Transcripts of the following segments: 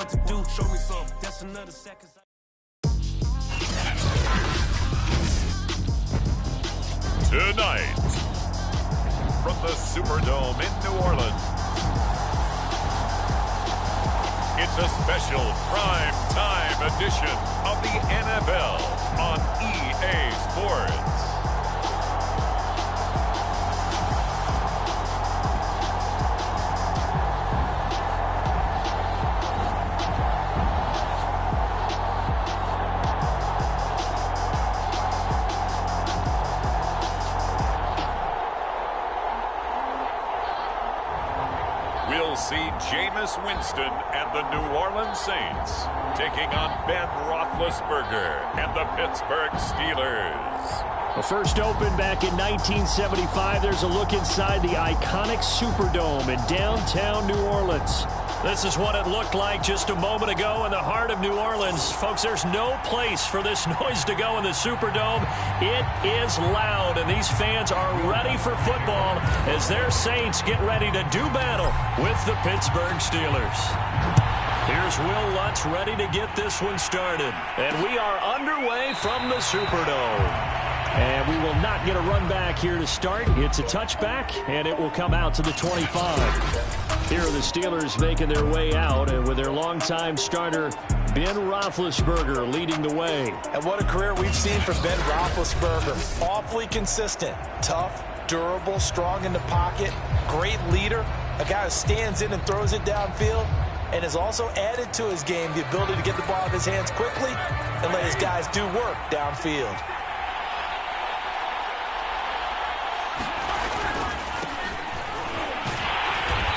what to do. Show me some. That's another second. Tonight, from the Superdome in New Orleans, it's a special prime time edition of the NFL on EA Sports. We'll see Jameis Winston and the New Orleans Saints taking on Ben Roethlisberger and the Pittsburgh Steelers. The first opened back in 1975. There's a look inside the iconic Superdome in downtown New Orleans. This is what it looked like just a moment ago in the heart of New Orleans. Folks, there's no place for this noise to go in the Superdome. It is loud, and these fans are ready for football as their Saints get ready to do battle with the Pittsburgh Steelers. Here's Will Lutz ready to get this one started. And we are underway from the Superdome. And we will not get a run back here to start. It's a touchback, and it will come out to the 25. Here are the Steelers making their way out, and with their longtime starter, Ben Roethlisberger, leading the way. And what a career we've seen from Ben Roethlisberger. Awfully consistent, tough, durable, strong in the pocket, great leader, a guy who stands in and throws it downfield, and has also added to his game the ability to get the ball in his hands quickly and let his guys do work downfield.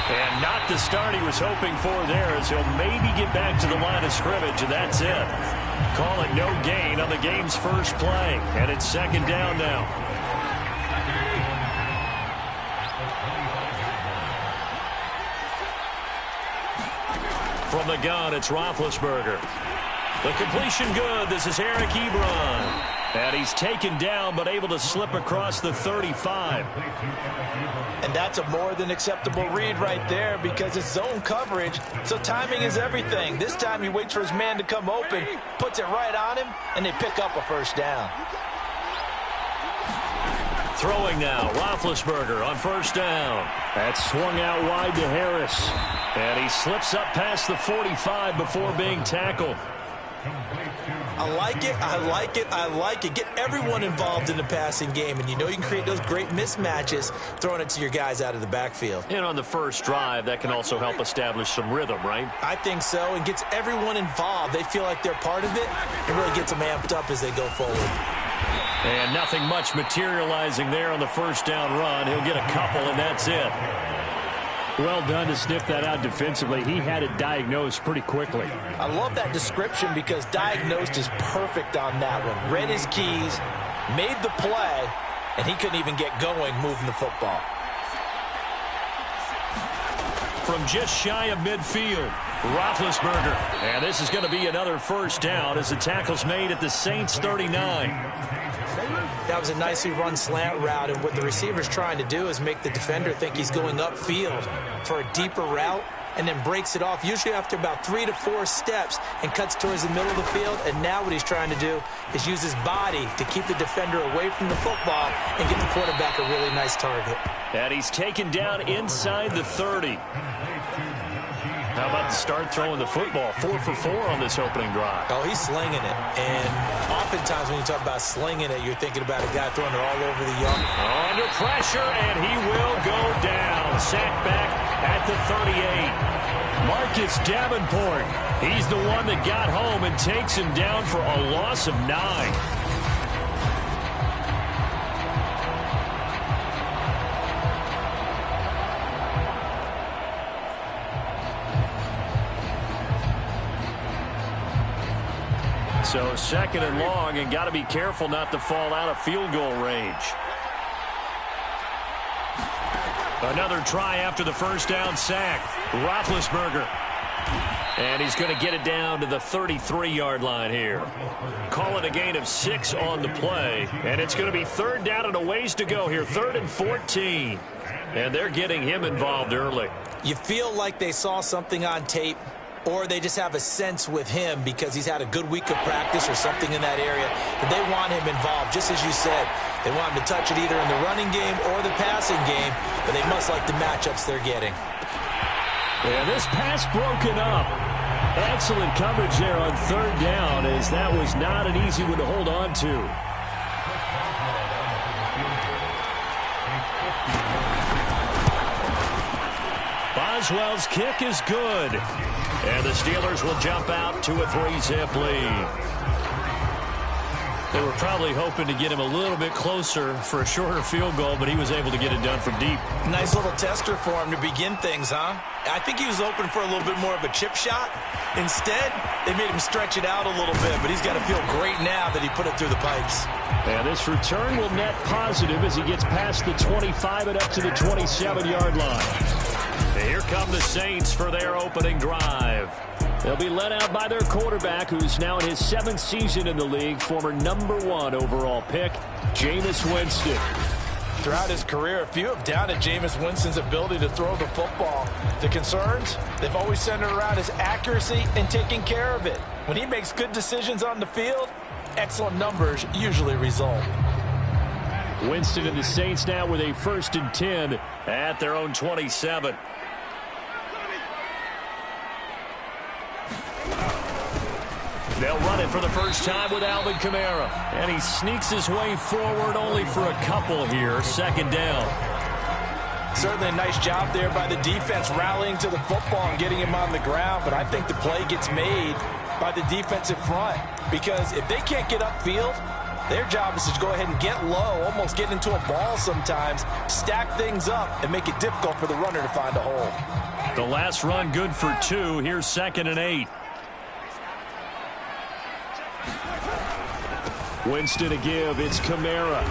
And not the start he was hoping for there, as he'll maybe get back to the line of scrimmage, and that's it. Call it no gain on the game's first play, and it's second down now. From the gun, it's Roethlisberger. The completion good. This is Eric Ebron. And he's taken down, but able to slip across the 35. And that's a more than acceptable read right there because it's zone coverage, so timing is everything. This time he waits for his man to come open, puts it right on him, and they pick up a first down. Throwing now, Roethlisberger on first down. That's swung out wide to Harris. And he slips up past the 45 before being tackled. I like it, I like it, I like it. Get everyone involved in the passing game, and you know you can create those great mismatches throwing it to your guys out of the backfield. And on the first drive, that can also help establish some rhythm, right? I think so, and gets everyone involved. They feel like they're part of it, and really gets them amped up as they go forward. And nothing much materializing there on the first down run. He'll get a couple, and that's it. Well done to sniff that out defensively. He had it diagnosed pretty quickly. I love that description because diagnosed is perfect on that one. Read his keys, made the play, and he couldn't even get going moving the football. From just shy of midfield, Roethlisberger. And this is going to be another first down as the tackle's made at the Saints' 39. That was a nicely run slant route, and what the receiver's trying to do is make the defender think he's going upfield for a deeper route and then breaks it off, usually after about 3 to 4 steps, and cuts towards the middle of the field. And now what he's trying to do is use his body to keep the defender away from the football and get the quarterback a really nice target. And he's taken down inside the 30. How about the start throwing the football? 4 for 4 on this opening drive. Oh, he's slinging it. And oftentimes when you talk about slinging it, you're thinking about a guy throwing it all over the yard. Under pressure, and he will go down. Sacked back at the 38. Marcus Davenport. He's the one that got home and takes him down for a loss of 9. So second and long, and got to be careful not to fall out of field goal range. Another try after the first down sack. Roethlisberger. And he's going to get it down to the 33-yard line here. Call it a gain of 6 on the play. And it's going to be third down and a ways to go here. 3rd and 14. And they're getting him involved early. You feel like they saw something on tape or they just have a sense with him because he's had a good week of practice or something in that area that they want him involved. Just as you said, they want him to touch it either in the running game or the passing game, but they must like the matchups they're getting. Yeah, this pass broken up. Excellent coverage there on third down, as that was not an easy one to hold on to. Boswell's kick is good. And the Steelers will jump out to a 3-zip lead. They were probably hoping to get him a little bit closer for a shorter field goal, but he was able to get it done from deep. Nice little tester for him to begin things, huh? I think he was open for a little bit more of a chip shot. Instead, they made him stretch it out a little bit, but he's got to feel great now that he put it through the pipes. And this return will net positive as he gets past the 25 and up to the 27-yard line. Here come the Saints for their opening drive. They'll be led out by their quarterback, who's now in his 7th season in the league, former #1 overall pick, Jameis Winston. Throughout his career, a few have doubted Jameis Winston's ability to throw the football. The concerns, they've always centered around his accuracy and taking care of it. When he makes good decisions on the field, excellent numbers usually result. Winston and the Saints now with a 1st and 10 at their own 27. They'll run it for the first time with Alvin Kamara. And he sneaks his way forward only for a couple here. 2nd down. Certainly a nice job there by the defense rallying to the football and getting him on the ground. But I think the play gets made by the defensive front. Because if they can't get upfield, their job is to go ahead and get low, almost get into a ball sometimes, stack things up, and make it difficult for the runner to find a hole. The last run good for 2. Here's 2nd and 8. Winston to give. It's Kamara.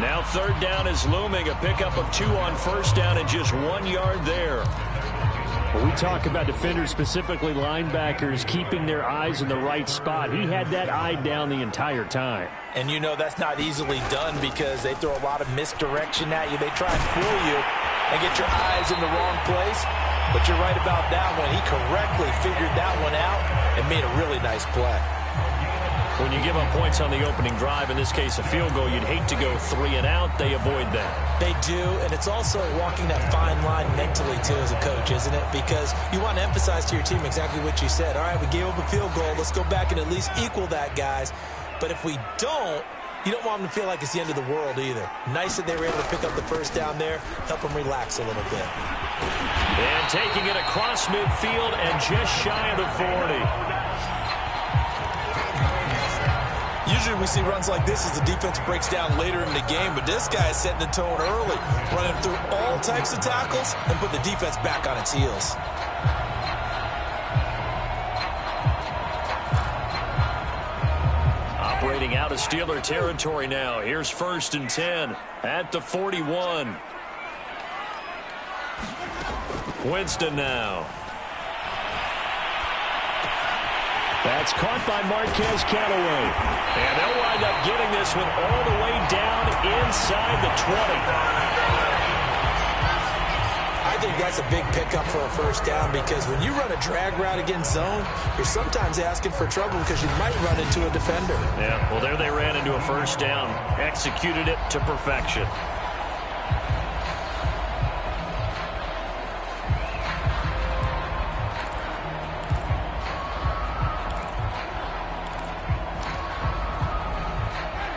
Now 3rd down is looming. A pickup of 2 on 1st down and just 1 yard there. When we talk about defenders, specifically linebackers, keeping their eyes in the right spot, he had that eye down the entire time. And you know that's not easily done because they throw a lot of misdirection at you. They try and fool you and get your eyes in the wrong place. But you're right about that one. He correctly figured that one out and made a really nice play. When you give up points on the opening drive, in this case a field goal, you'd hate to go 3 and out. They avoid that. They do, and it's also walking that fine line mentally, too, as a coach, isn't it? Because you want to emphasize to your team exactly what you said. All right, we gave up a field goal. Let's go back and at least equal that, guys. But if we don't, you don't want them to feel like it's the end of the world either. Nice that they were able to pick up the 1st down there, help them relax a little bit. And taking it across midfield and just shy of the 40. Usually we see runs like this as the defense breaks down later in the game, but this guy is setting the tone early, running through all types of tackles and put the defense back on its heels. Operating out of Steeler territory now. Here's 1st and 10 at the 41. Winston now. That's caught by Marquez Callaway. And they'll wind up getting this one all the way down inside the 20. I think that's a big pickup for a 1st down because when you run a drag route against zone, you're sometimes asking for trouble because you might run into a defender. Yeah, well, there they ran into a 1st down. Executed it to perfection.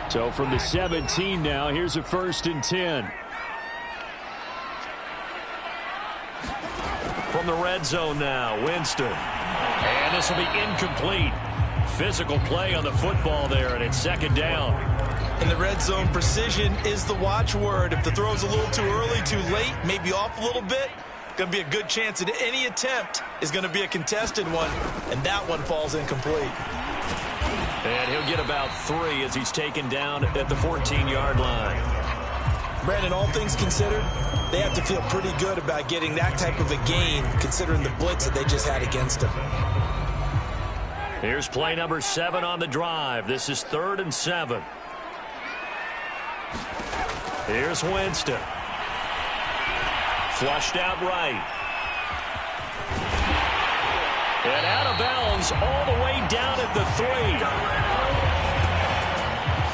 So from the 17 now, here's a 1st and 10. From the red zone now, Winston. And this will be incomplete. Physical play on the football there, and it's 2nd down. In the red zone, precision is the watchword. If the throw's a little too early, too late, maybe off a little bit, going to be a good chance that any attempt is going to be a contested one, and that one falls incomplete. And he'll get about 3 as he's taken down at the 14-yard line. Brandon, all things considered, they have to feel pretty good about getting that type of a gain, considering the blitz that they just had against them. Here's play number 7 on the drive. This is 3rd and 7. Here's Winston. Flushed out right. And out of bounds all the way down at the 3.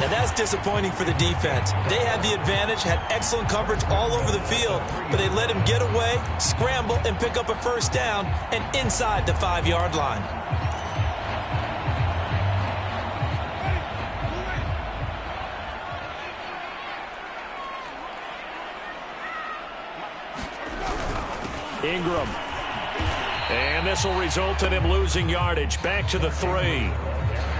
Now that's disappointing for the defense. They had the advantage, had excellent coverage all over the field, but they let him get away, scramble, and pick up a first down and inside the 5-yard line. Ingram. And this will result in him losing yardage. Back to the 3.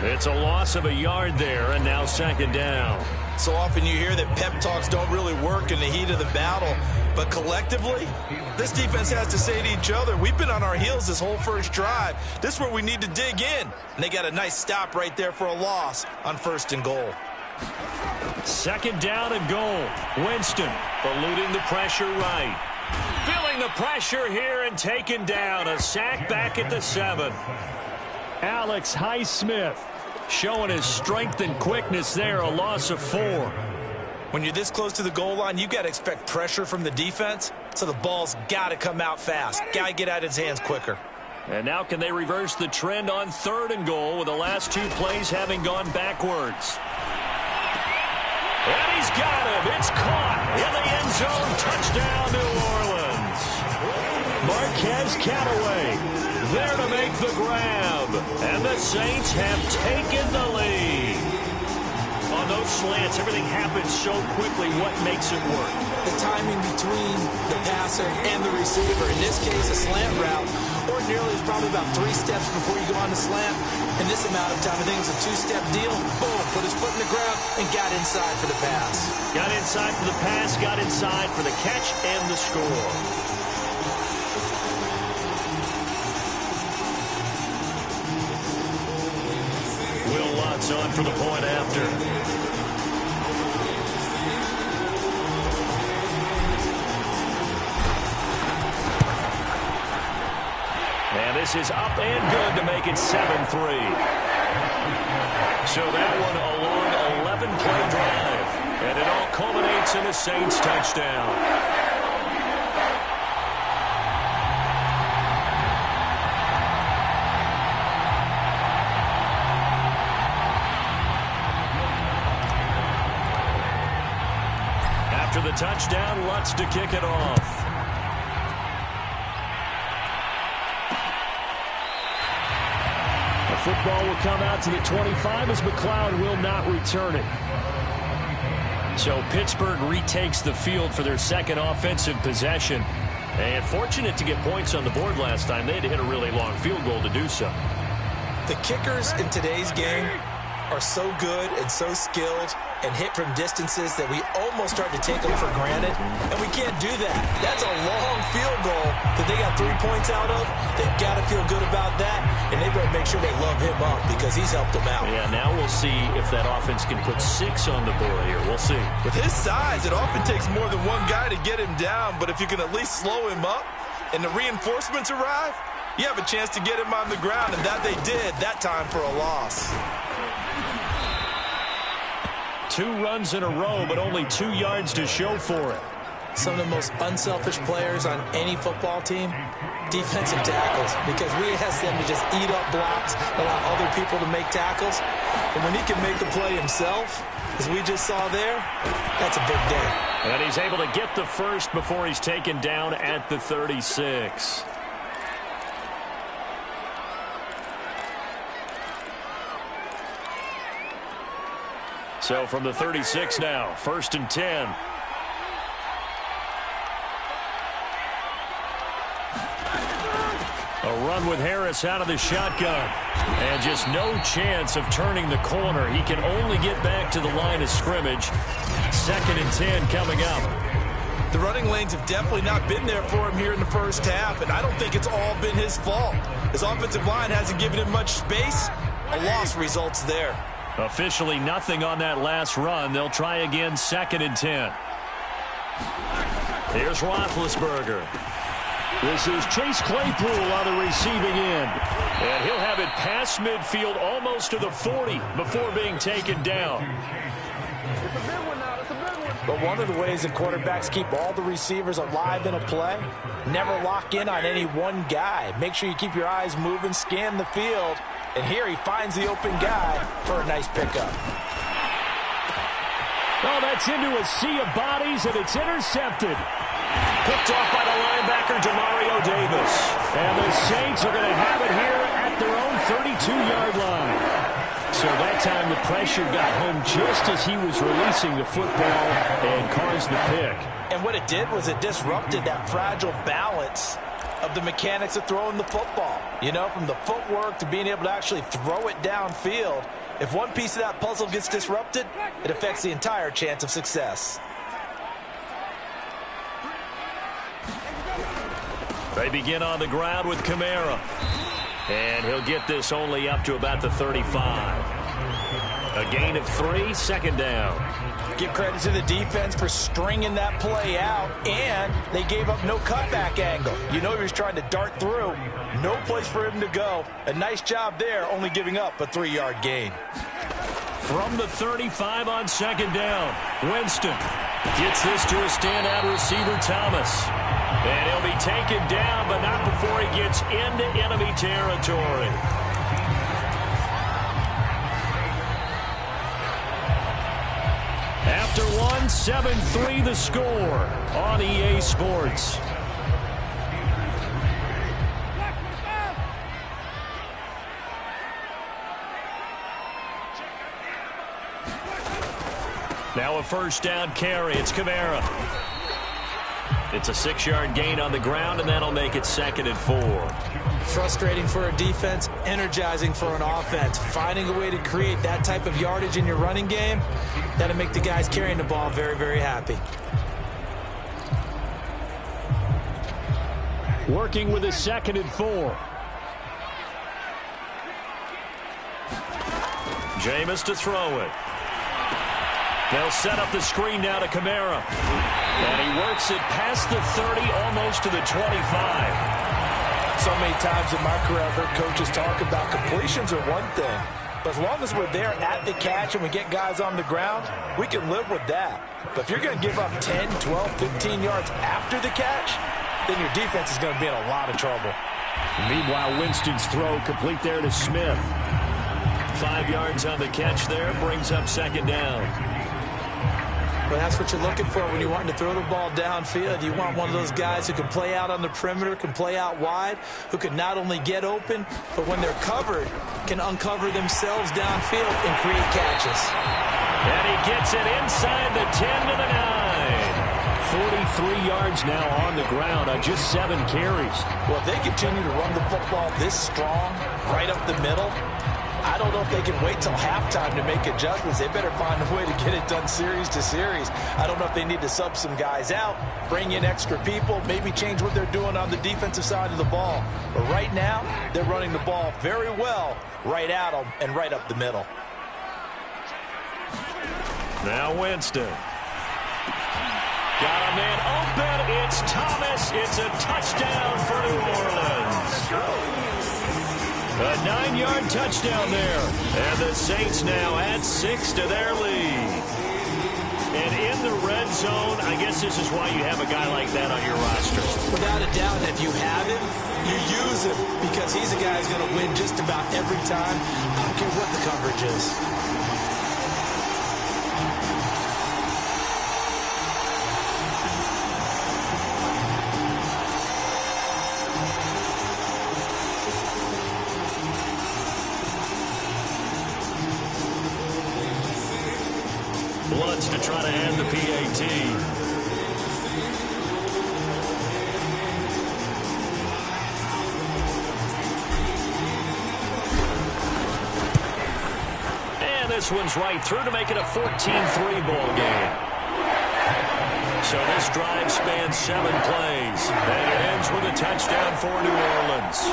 It's a loss of a yard there, and now second down. So often you hear that pep talks don't really work in the heat of the battle, but collectively, this defense has to say to each other, we've been on our heels this whole first drive. This is where we need to dig in. And they got a nice stop right there for a loss on 1st and goal. Second down and goal. Winston eluding the pressure right. Feeling the pressure here and taken down. A sack back at the 7. Alex Highsmith showing his strength and quickness there. A loss of 4. When you're this close to the goal line, you got to expect pressure from the defense, so the ball's got to come out fast. Got to get out of his hands quicker. And now can they reverse the trend on 3rd and goal with the last 2 plays having gone backwards? And he's got him. It's caught in the end zone. Touchdown, New Orleans. Marquez Callaway there to make the grab. And the Saints have taken the lead. On those slants, everything happens so quickly. What makes it work? The timing between the passer and the receiver. In this case, a slant route. Ordinarily, it's probably about 3 steps before you go on the slant. In this amount of time, I think it was a 2-step deal. Boom, put his foot in the ground and got inside for the pass. Got inside for the pass, got inside for the catch and the score. Will Lutz on for the point after. And this is up and good to make it 7-3. So that one a long 11-play drive. And it all culminates in a Saints touchdown. After the touchdown, Lutz to kick it off. The football will come out to the 25 as McLeod will not return it. So Pittsburgh retakes the field for their second offensive possession. And fortunate to get points on the board last time. They had to hit a really long field goal to do so. The kickers in today's game are so good and so skilled and hit from distances that we almost start to take them for granted, and we can't do that. That's a long field goal that they got 3 points out of. They've got to feel good about that, and they better make sure they love him up because he's helped them out. Yeah, now we'll see if that offense can put 6 on the board here. We'll see. With his size, it often takes more than one guy to get him down, but if you can at least slow him up and the reinforcements arrive, you have a chance to get him on the ground, and that they did that time for a loss. 2 runs in a row, but only 2 yards to show for it. Some of the most unselfish players on any football team, defensive tackles, because we ask them to just eat up blocks, allow other people to make tackles. And when he can make the play himself, as we just saw there, that's a big day. And he's able to get the first before he's taken down at the 36. So from the 36 now, 1st and 10. A run with Harris out of the shotgun. And just no chance of turning the corner. He can only get back to the line of scrimmage. 2nd and 10 coming up. The running lanes have definitely not been there for him here in the first half, and I don't think it's all been his fault. His offensive line hasn't given him much space. A loss results there. Officially nothing on that last run. They'll try again 2nd and 10. Here's Roethlisberger. This is Chase Claypool on the receiving end. And he'll have it past midfield almost to the 40 before being taken down. It's a big one now. It's a big one. But one of the ways that quarterbacks keep all the receivers alive in a play, never lock in on any one guy. Make sure you keep your eyes moving, scan the field. And here he finds the open guy for a nice pickup. Oh, that's into a sea of bodies, and it's intercepted. Picked off by the linebacker, Demario Davis. And the Saints are going to have it here at their own 32-yard line. So that time the pressure got home just as he was releasing the football and caused the pick. And what it did was it disrupted that fragile balance of the mechanics of throwing the football. You know, from the footwork to being able to actually throw it downfield. If one piece of that puzzle gets disrupted, it affects the entire chance of success. They begin on the ground with Kamara. And he'll get this only up to about the 35. A gain of 3, second down. Give credit to the defense for stringing that play out, and they gave up no cutback angle. You know he was trying to dart through. No place for him to go. A nice job there, only giving up a 3-yard gain. From the 35 on second down, Winston gets this to a standout receiver, Thomas. And he'll be taken down, but not before he gets into enemy territory. After one, 7-3 the score on EA Sports. Now a first down carry. It's Kamara. It's a 6-yard gain on the ground, and that'll make it 2nd and 4. Frustrating for a defense, energizing for an offense. Finding a way to create that type of yardage in your running game, that'll make the guys carrying the ball very, very happy. Working with a 2nd and 4. Jameis to throw it. They'll set up the screen now to Kamara. And he works it past the 30, almost to the 25. So many times in my career I've heard coaches talk about completions are one thing. But as long as we're there at the catch and we get guys on the ground, we can live with that. But if you're going to give up 10, 12, 15 yards after the catch, then your defense is going to be in a lot of trouble. Meanwhile, Winston's throw complete there to Smith. 5 yards on the catch there, brings up 2nd down. Well, that's what you're looking for when you're wanting to throw the ball downfield. You want one of those guys who can play out on the perimeter, can play out wide, who can not only get open, but when they're covered, can uncover themselves downfield and create catches. And he gets it inside the 10 to the 9. 43 yards now on the ground on just 7 carries. Well, if they continue to run the football this strong, right up the middle, I don't know if they can wait till halftime to make adjustments. They better find a way to get it done series to series. I don't know if they need to sub some guys out, bring in extra people, maybe change what they're doing on the defensive side of the ball. But right now, they're running the ball very well right at them and right up the middle. Now Winston. Got a man open. It's Thomas. It's a touchdown for New Orleans. A 9-yard touchdown there. And the Saints now add 6 to their lead. And in the red zone, I guess this is why you have a guy like that on your roster. Without a doubt, if you have him, you use him because he's a guy who's going to win just about every time. I don't care what the coverage is. Lutz to try to end the PAT. And this one's right through to make it a 14-3 ball game. So this drive spans 7 plays. And it ends with a touchdown for New Orleans.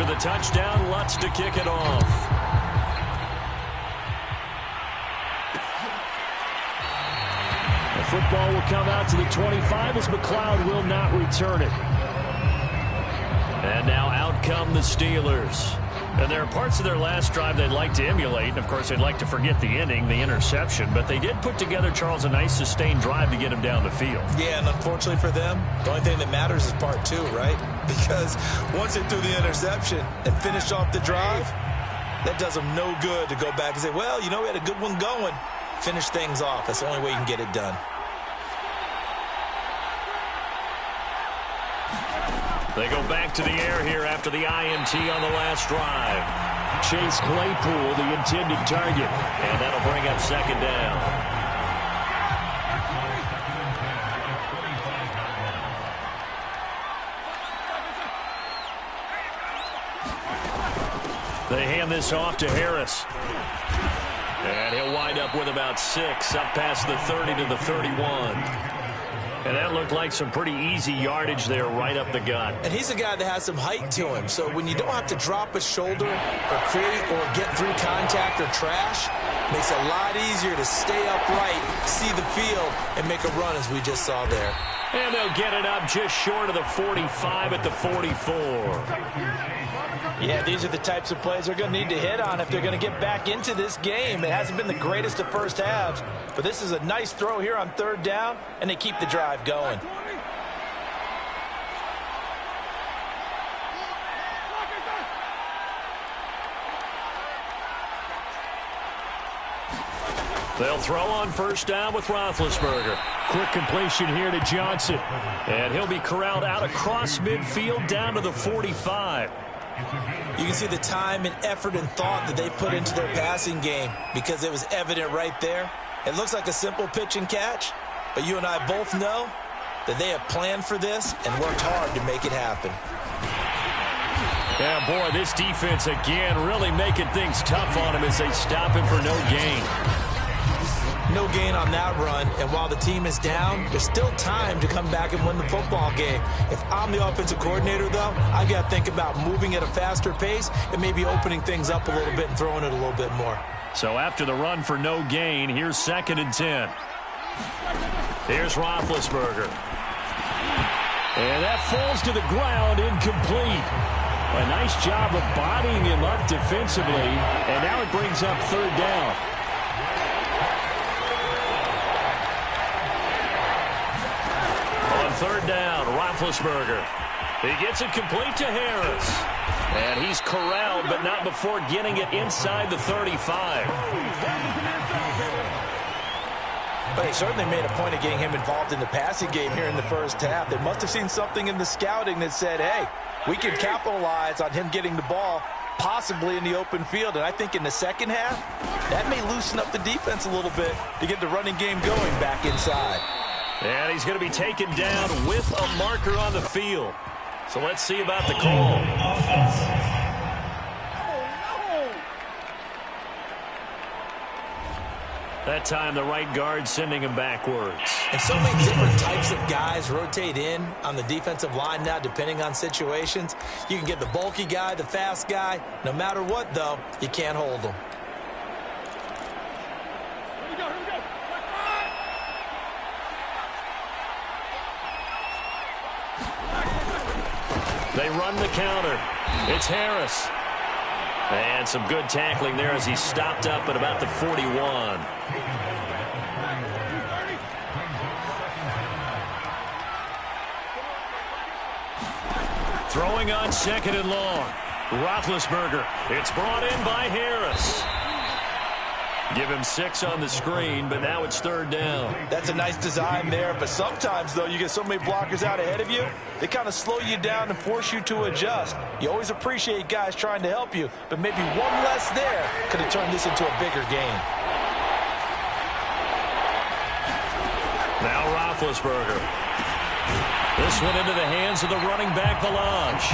The touchdown, Lutz to kick it off. A football will come out to the 25 as McLeod will not return it. And now out come the Steelers. And there are parts of their last drive they'd like to emulate. And, of course, they'd like to forget the inning, the interception. But they did put together, Charles, a nice sustained drive to get him down the field. Yeah, and unfortunately for them, the only thing that matters is part two, right? Because once they threw the interception and finished off the drive, that does them no good to go back and say, well, you know, we had a good one going. Finish things off. That's the only way you can get it done. They go back to the air here after the INT on the last drive. Chase Claypool, the intended target. And that'll bring up second down. They hand this off to Harris. And he'll wind up with about 6, up past the 30 to the 31. And that looked like some pretty easy yardage there right up the gut. And he's a guy that has some height to him. So when you don't have to drop a shoulder or create or get through contact or trash, makes it a lot easier to stay upright, see the field, and make a run as we just saw there. And they'll get it up just short of the 45 at the 44. Yeah, these are the types of plays they're going to need to hit on if they're going to get back into this game. It hasn't been the greatest of first halves, but this is a nice throw here on third down, and they keep the drive going. They'll throw on first down with Roethlisberger. Quick completion here to Johnson. And he'll be corralled out across midfield down to the 45. You can see the time and effort and thought that they put into their passing game because it was evident right there. It looks like a simple pitch and catch, but you and I both know that they have planned for this and worked hard to make it happen. Yeah, boy, this defense again really making things tough on him as they stop him for no gain. No gain on that run, and while the team is down, there's still time to come back and win the football game. If I'm the offensive coordinator, though, I got to think about moving at a faster pace and maybe opening things up a little bit and throwing it a little bit more. So after the run for no gain, here's 2nd and 10. Here's Roethlisberger. And that falls to the ground, incomplete. A nice job of bodying him up defensively, and now it brings up third down. Third down, Roethlisberger. He gets it complete to Harris. And he's corralled, but not before getting it inside the 35. But they certainly made a point of getting him involved in the passing game here in the first half. They must have seen something in the scouting that said, hey, we can capitalize on him getting the ball possibly in the open field. And I think in the second half, that may loosen up the defense a little bit to get the running game going back inside. And he's going to be taken down with a marker on the field. So let's see about the call. That time the right guard sending him backwards. And so many different types of guys rotate in on the defensive line now depending on situations. You can get the bulky guy, the fast guy. No matter what, though, you can't hold them. They run the counter. It's Harris. And some good tackling there as he stopped up at about the 41. Throwing on 2nd and long. Roethlisberger. It's brought in by Harris. Give him 6 on the screen, but now it's third down. That's a nice design there, but sometimes, though, you get so many blockers out ahead of you, they kind of slow you down and force you to adjust. You always appreciate guys trying to help you, but maybe one less there could have turned this into a bigger game. Now Roethlisberger. This one into the hands of the running back, Melange.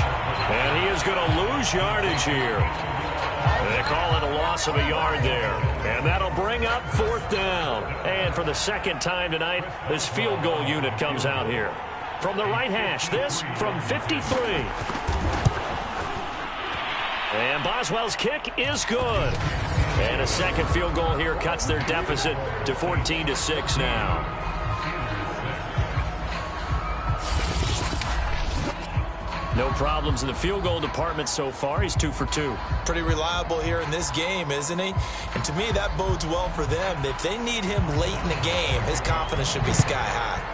And he is going to lose yardage here. They call it a loss of a yard there. And that'll bring up 4th down. And for the second time tonight, this field goal unit comes out here. From the right hash, this from 53. And Boswell's kick is good. And a second field goal here cuts their deficit to 14-6 now. No problems in the field goal department so far. He's 2 for 2. Pretty reliable here in this game, isn't he? And to me, that bodes well for them. If they need him late in the game, his confidence should be sky high.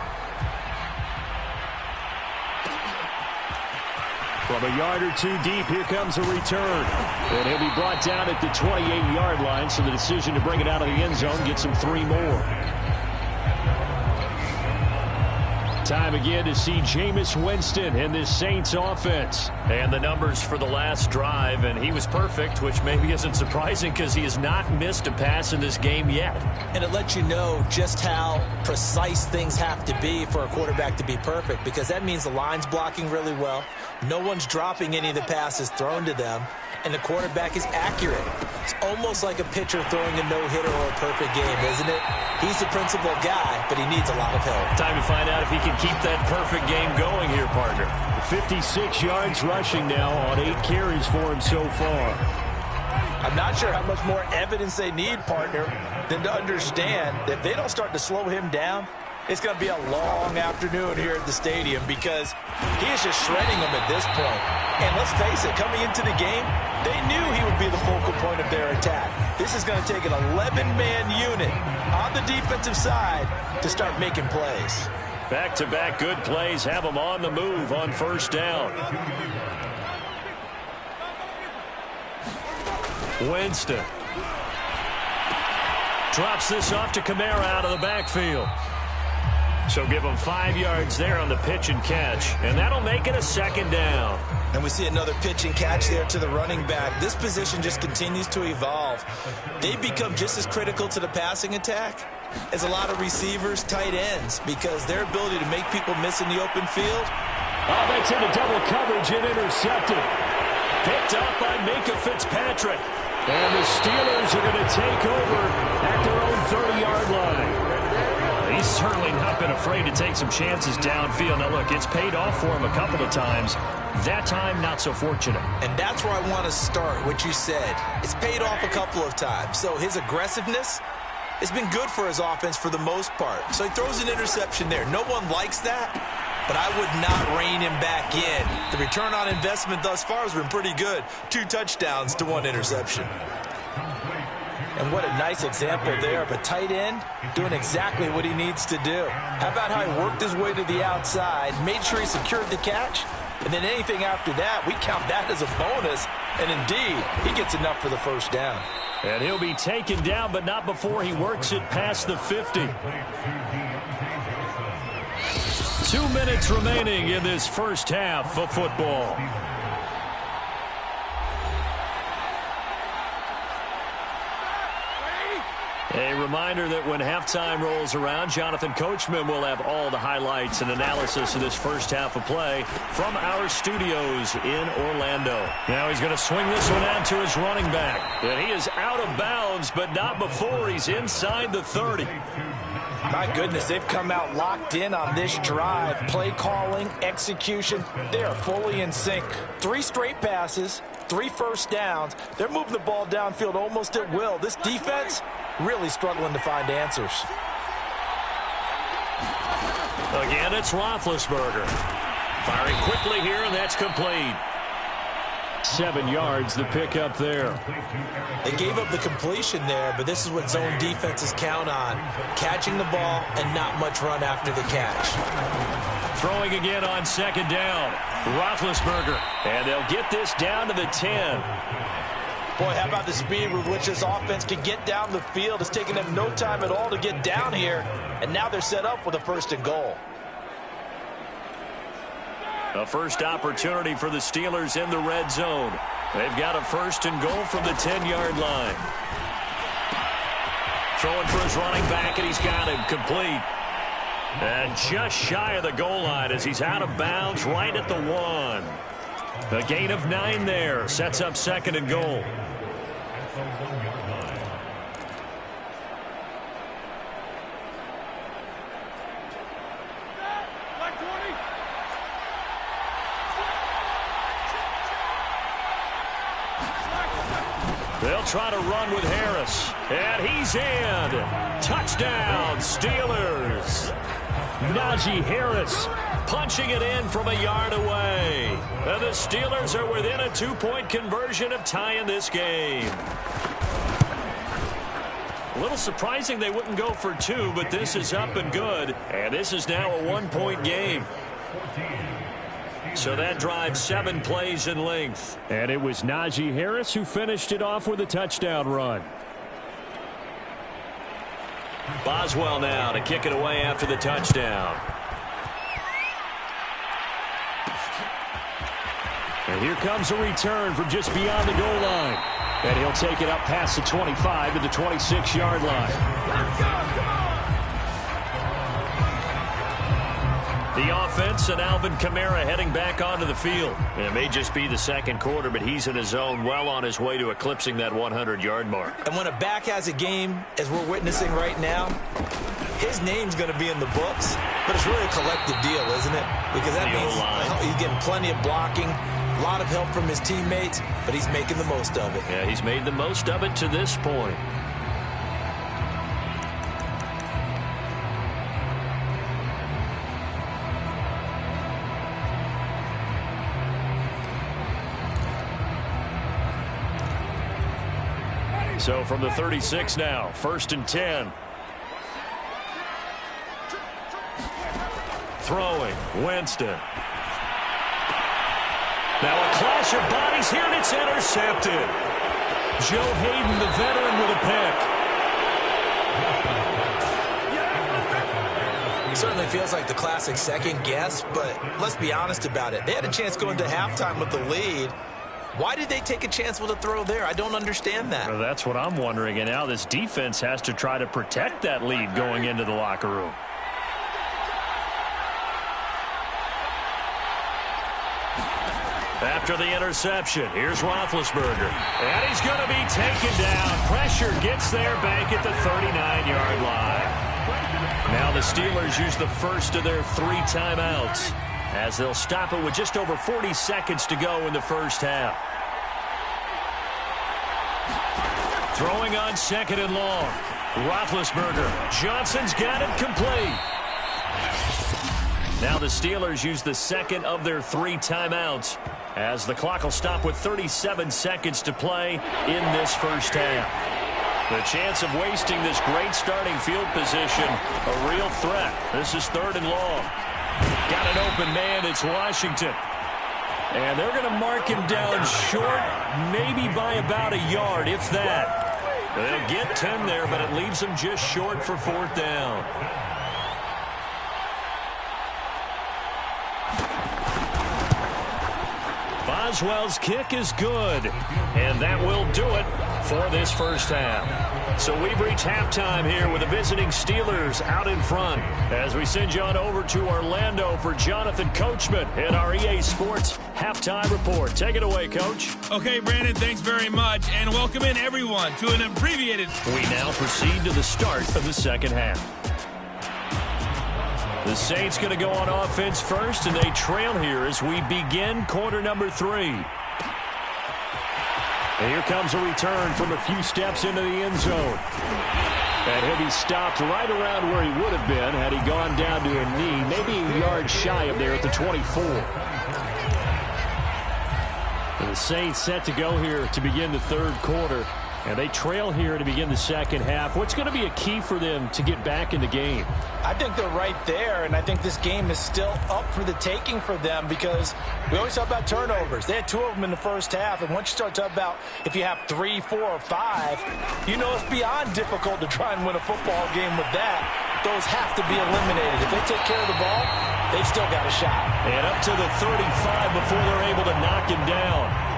From a yard or two deep, here comes a return. And he'll be brought down at the 28-yard line, so the decision to bring it out of the end zone gets him 3 more. Time again to see Jameis Winston in this Saints offense. And the numbers for the last drive, and he was perfect, which maybe isn't surprising because he has not missed a pass in this game yet. And it lets you know just how precise things have to be for a quarterback to be perfect, because that means the line's blocking really well. No one's dropping any of the passes thrown to them, and the quarterback is accurate. It's almost like a pitcher throwing a no-hitter or a perfect game, isn't it? He's the principal guy, but he needs a lot of help. Time to find out if he can keep that perfect game going here, partner. 56 yards rushing now on 8 carries for him so far. I'm not sure how much more evidence they need, partner, than to understand that if they don't start to slow him down, it's going to be a long afternoon here at the stadium, because he is just shredding them at this point. And let's face it, coming into the game, they knew he would be the focal point of their attack. This is going to take an 11-man unit on the defensive side to start making plays. Back-to-back good plays have him on the move on first down. Winston drops this off to Kamara out of the backfield. So give him 5 yards there on the pitch and catch, and that'll make it a second down. And we see another pitch and catch there to the running back. This position just continues to evolve. They become just as critical to the passing attack as a lot of receivers, tight ends, because their ability to make people miss in the open field. Oh, that's into double coverage and intercepted. Picked up by Minka Fitzpatrick. And the Steelers are going to take over at their own 30-yard line. He's certainly not been afraid to take some chances downfield. Now, look, it's paid off for him a couple of times. That time, not so fortunate. And that's where I want to start, what you said. It's paid off a couple of times. So his aggressiveness has been good for his offense for the most part. So he throws an interception there. No one likes that, but I would not rein him back in. The return on investment thus far has been pretty good. 2 touchdowns to 1 interception. And what a nice example there of a tight end doing exactly what he needs to do. How about how he worked his way to the outside, made sure he secured the catch, and then anything after that, we count that as a bonus. And indeed, he gets enough for the first down. And he'll be taken down, but not before he works it past the 50. 2 minutes remaining in this first half of football. A reminder that when halftime rolls around, Jonathan Coachman will have all the highlights and analysis of this first half of play from our studios in Orlando. Now he's going to swing this one out to his running back. And he is out of bounds, but not before he's inside the 30. My goodness, they've come out locked in on this drive. Play calling, execution, they are fully in sync. 3 straight passes, 3 first downs. They're moving the ball downfield almost at will. This defense really struggling to find answers. Again, it's Roethlisberger. Firing quickly here, and that's complete. 7 yards, the pickup there. They gave up the completion there, but this is what zone defenses count on. Catching the ball and not much run after the catch. Throwing again on second down. Roethlisberger. And they'll get this down to the 10. Boy, how about the speed with which this offense can get down the field? It's taken them no time at all to get down here, and now they're set up with a 1st and goal. A first opportunity for the Steelers in the red zone. They've got a 1st and goal from the 10-yard line. Throwing for his running back, and he's got him complete. And just shy of the goal line as he's out of bounds right at the 1. A gain of 9 there. Sets up 2nd and goal. They'll try to run with Harris. And he's in. Touchdown, Steelers. Najee Harris punching it in from a yard away. And the Steelers are within a 2-point conversion of tying this game. A little surprising they wouldn't go for 2, but this is up and good. And this is now a 1-point game. So that drive 7 plays in length. And it was Najee Harris who finished it off with a touchdown run. Boswell now to kick it away after the touchdown. And here comes a return from just beyond the goal line. And he'll take it up past the 25 to the 26-yard line. The offense and Alvin Kamara heading back onto the field. It may just be the second quarter, but he's in his zone, well on his way to eclipsing that 100-yard mark. And when a back has a game, as we're witnessing right now, his name's going to be in the books, but it's really a collective deal, isn't it? Because that means he's getting plenty of blocking, a lot of help from his teammates, but he's making the most of it. Yeah, he's made the most of it to this point. So from the 36 now, 1st and 10. Throwing, Winston. Now a clash of bodies here, and it's intercepted. Joe Hayden, the veteran, with a pick. Certainly feels like the classic second guess, but let's be honest about it. They had a chance going to halftime with the lead. Why did they take a chance with a throw there? I don't understand that. Well, that's what I'm wondering. And now this defense has to try to protect that lead going into the locker room. After the interception, here's Roethlisberger. And he's going to be taken down. Pressure gets there back at the 39-yard line. Now the Steelers use the first of their 3 timeouts, as they'll stop it with just over 40 seconds to go in the first half. Throwing on 2nd and long. Roethlisberger. Johnson's got it complete. Now the Steelers use the second of their 3 timeouts, as the clock will stop with 37 seconds to play in this first half. The chance of wasting this great starting field position, a real threat. This is 3rd and long. Got an open man, it's Washington. And they're going to mark him down short, maybe by about a yard, if that. They'll get 10 there, but it leaves them just short for 4th down. Boswell's kick is good, and that will do it for this first half. So we've reached halftime here with the visiting Steelers out in front, as we send you on over to Orlando for Jonathan Coachman in our EA Sports Halftime Report. Take it away, Coach. Okay, Brandon, thanks very much, and welcome in everyone to an abbreviated. We now proceed to the start of the second half. The Saints going to go on offense first, and they trail here as we begin quarter number 3. And here comes a return from a few steps into the end zone. And he'll be stopped right around where he would have been had he gone down to a knee, maybe a yard shy of there at the 24. And the Saints set to go here to begin the 3rd quarter. And they trail here to begin the second half. What's going to be a key for them to get back in the game? I think they're right there, and I think this game is still up for the taking for them, because we always talk about turnovers. They had 2 of them in the first half, and once you start talking about if you have 3, 4, or 5, you know it's beyond difficult to try and win a football game with that. Those have to be eliminated. If they take care of the ball, they've still got a shot. And up to the 35 before they're able to knock him down.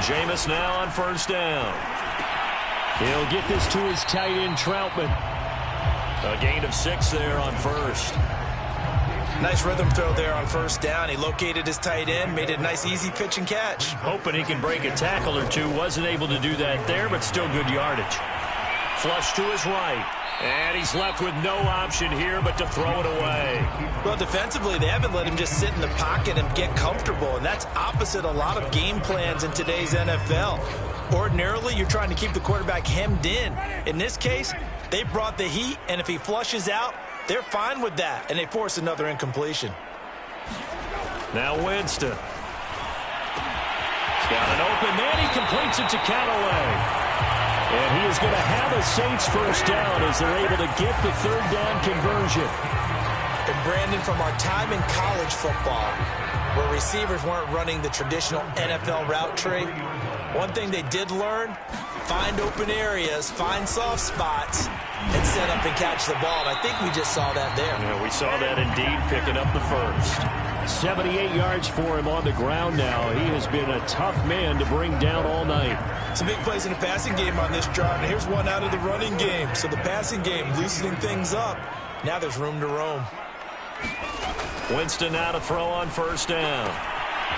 Jameis now on 1st down. He'll get this to his tight end, Troutman. A gain of 6 there on 1st. Nice rhythm throw there on 1st down. He located his tight end, made it a nice, easy pitch and catch. Hoping he can break a tackle or 2. Wasn't able to do that there, but still good yardage. Flush to his right. And he's left with no option here but to throw it away. Well, defensively, they haven't let him just sit in the pocket and get comfortable, and that's opposite a lot of game plans in today's NFL. Ordinarily, you're trying to keep the quarterback hemmed in. In this case, they brought the heat, and if he flushes out, they're fine with that, and they force another incompletion. Now Winston. He's got an open man. He completes it to Callaway. And he is going to have a Saints first down as they're able to get the third down conversion. And Brandon, from our time in college football, where receivers weren't running the traditional NFL route tree, one thing they did learn, find open areas, find soft spots, and set up and catch the ball. And I think we just saw that there. Yeah, we saw that indeed, picking up the first. 78 yards for him on the ground now. He has been a tough man to bring down all night. Some big plays in the passing game on this drive, and here's one out of the running game. So the passing game loosening things up. Now there's room to roam. Winston now to throw on first down.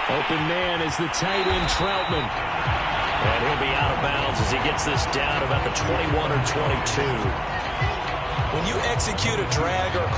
Open man is the tight end Troutman. And he'll be out of bounds as he gets this down about the 21 or 22. When you execute a drag or